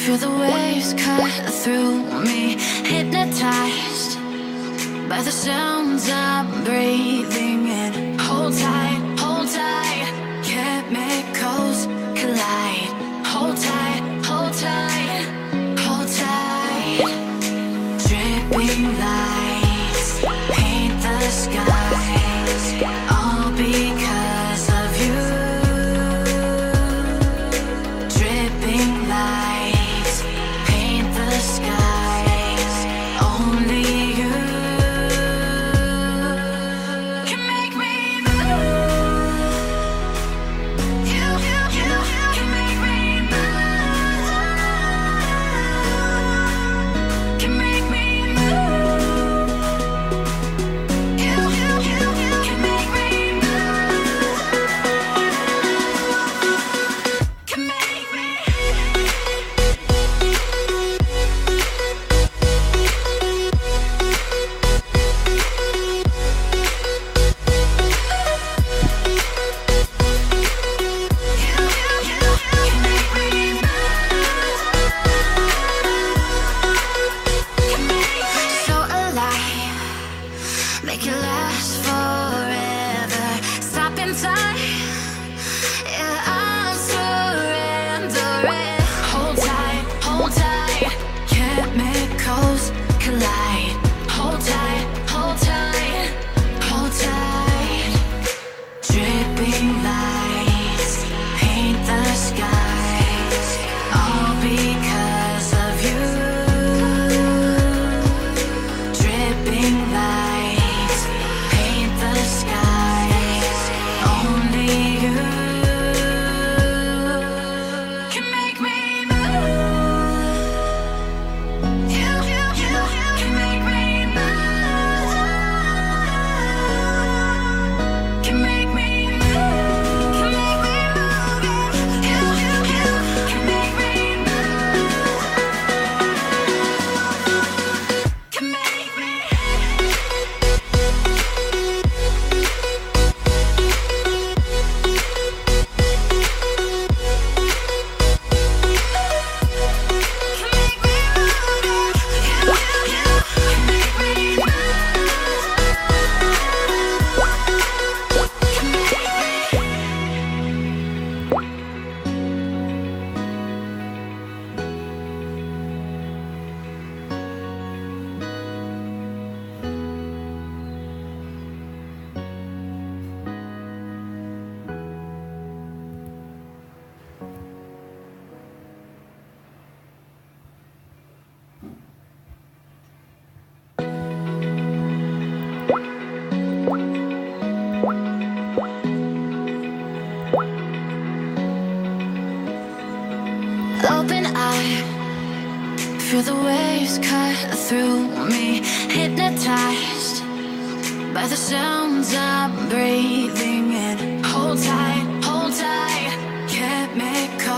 Feel the waves cut through me, hypnotized by the sounds I'm breathing in. Hold tight, chemicals collide. Hold tight, hold tight, hold tight. Dripping lights paint the skies, all because of you. Dripping lights paint the skies, only you can make me move. You can make me move. Can make me move. You can make me move. Can make me. So alive, make it last forever. Stop in time, yeah, I'm surrendering. Hold tight, chemicals collide. Hold tight, hold tight, hold tight. Dripping lights paint the skies, all because of you. Dripping lights paint the skies, only you can make me move. You can make me move. Can make me move. Can make me move. You can make me move. Can make me. Open eye, feel the waves cut through me, hypnotized by the sounds I'm breathing in. Hold tight, chemicals